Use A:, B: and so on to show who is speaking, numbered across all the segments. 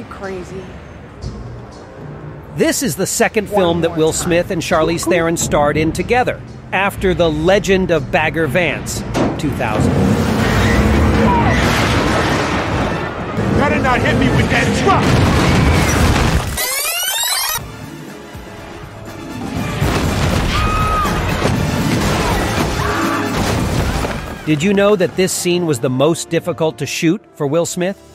A: me crazy.
B: This is the second film that Will Smith and Charlize Theron starred in together, after The Legend of Bagger Vance, 2000.
C: Better not hit me with that truck!
B: Did you know that this scene was the most difficult to shoot for Will Smith?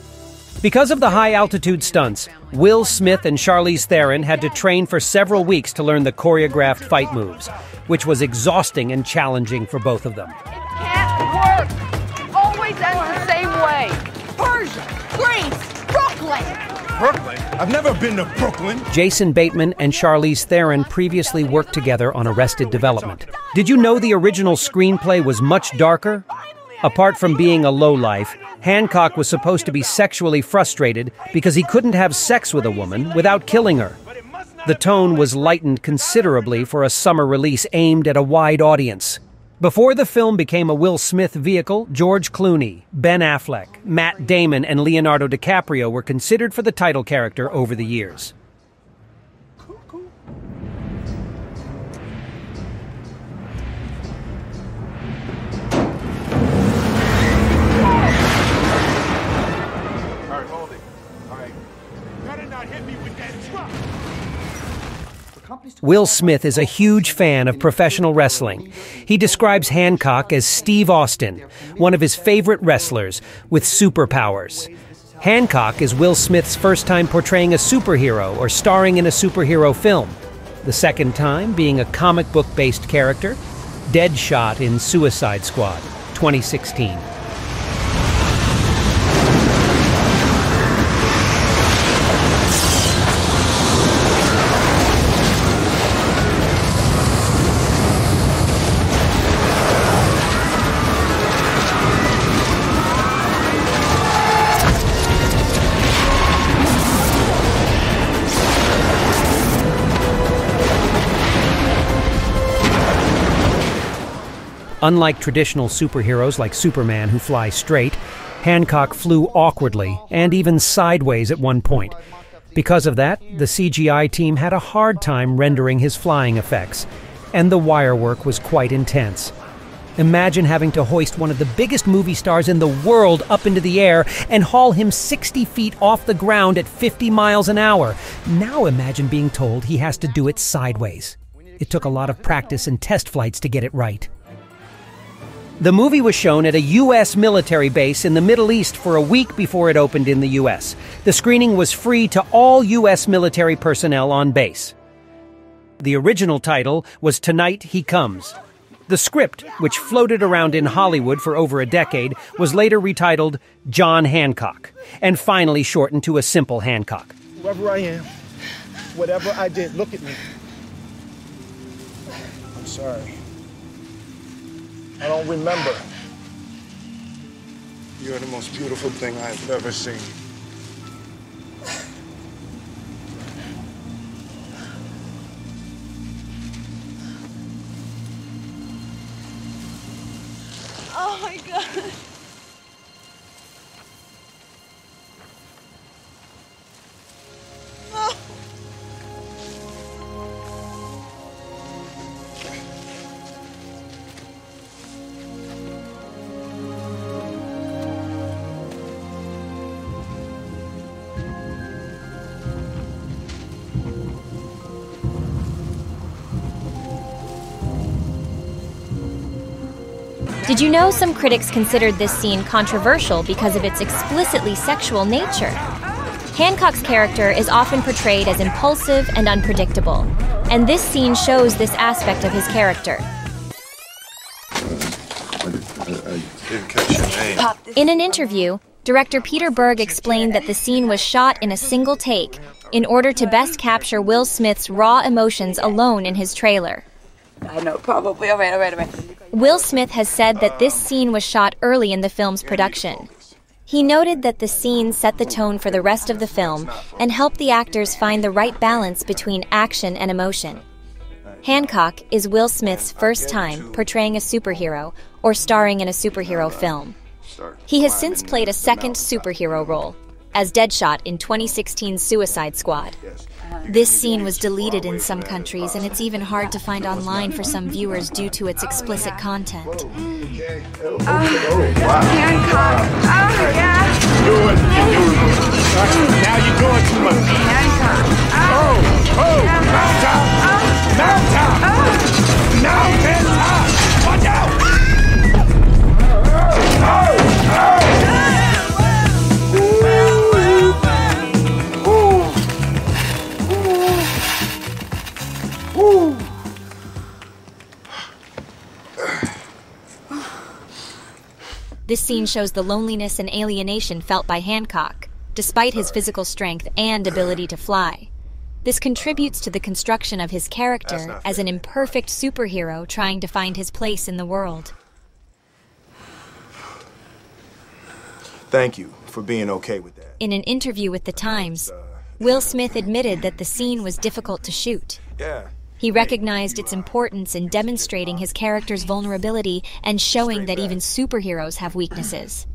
B: Because of the high-altitude stunts, Will Smith and Charlize Theron had to train for several weeks to learn the choreographed fight moves, which was exhausting and challenging for both of them.
A: It can't work! It always ends the same way. Persia, Greece, Brooklyn!
C: Brooklyn? I've never been to Brooklyn.
B: Jason Bateman and Charlize Theron previously worked together on Arrested Development. Did you know the original screenplay was much darker? Apart from being a lowlife, Hancock was supposed to be sexually frustrated because he couldn't have sex with a woman without killing her. The tone was lightened considerably for a summer release aimed at a wide audience. Before the film became a Will Smith vehicle, George Clooney, Ben Affleck, Matt Damon, and Leonardo DiCaprio were considered for the title character over the years. Will Smith is a huge fan of professional wrestling. He describes Hancock as Steve Austin, one of his favorite wrestlers, with superpowers. Hancock is Will Smith's first time portraying a superhero or starring in a superhero film. The second time being a comic book-based character, Deadshot in Suicide Squad, 2016. Unlike traditional superheroes like Superman who fly straight, Hancock flew awkwardly and even sideways at one point. Because of that, the CGI team had a hard time rendering his flying effects, and the wire work was quite intense. Imagine having to hoist one of the biggest movie stars in the world up into the air and haul him 60 feet off the ground at 50 miles an hour. Now imagine being told he has to do it sideways. It took a lot of practice and test flights to get it right. The movie was shown at a U.S. military base in the Middle East for a week before it opened in the U.S. The screening was free to all U.S. military personnel on base. The original title was Tonight He Comes. The script, which floated around in Hollywood for over a decade, was later retitled John Hancock, and finally shortened to a simple Hancock.
C: Whoever I am, whatever I did, look at me. I'm sorry. I don't remember. You're the most beautiful thing I've ever seen.
A: Oh my God.
D: Did you know some critics considered this scene controversial because of its explicitly sexual nature? Hancock's character is often portrayed as impulsive and unpredictable, and this scene shows this aspect of his character.
C: I didn't catch your name.
D: In an interview, director Peter Berg explained that the scene was shot in a single take in order to best capture Will Smith's raw emotions alone in his trailer.
A: I know, probably. All right.
D: Will Smith has said that this scene was shot early in the film's production. He noted that the scene set the tone for the rest of the film and helped the actors find the right balance between action and emotion. Hancock is Will Smith's first time portraying a superhero or starring in a superhero film. He has since played a second superhero role, as Deadshot in 2016's Suicide Squad. This scene was deleted in some countries, and it's even hard to find online for some viewers due to its explicit content.
A: Hancock. Oh, yeah.
C: Do it. Now you're doing too much.
A: Hancock.
C: Mount top. Mount top. Mountain top. Watch out.
D: This scene shows the loneliness and alienation felt by Hancock, despite his physical strength and ability to fly. This contributes to the construction of his character as an imperfect superhero trying to find his place in the world.
E: Thank you for being okay with that.
D: In an interview with The Times, Will Smith admitted that the scene was difficult to shoot.
E: Yeah.
D: He recognized its importance in demonstrating his character's vulnerability and showing that even superheroes have weaknesses.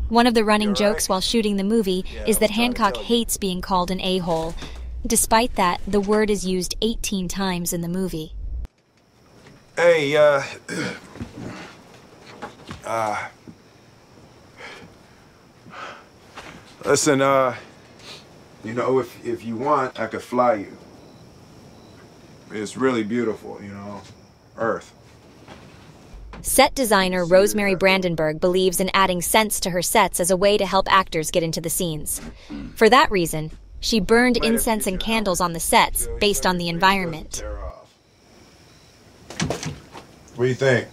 D: One of the running jokes while shooting the movie is that Hancock hates being called an a-hole. Despite that, the word is used 18 times in the movie.
E: Hey, listen, you know, if you want, I could fly you. It's really beautiful, you know, Earth.
D: Set designer Rosemary Brandenburg believes in adding scents to her sets as a way to help actors get into the scenes. For that reason, she burned incense and candles on the sets based on the environment.
E: What do you think?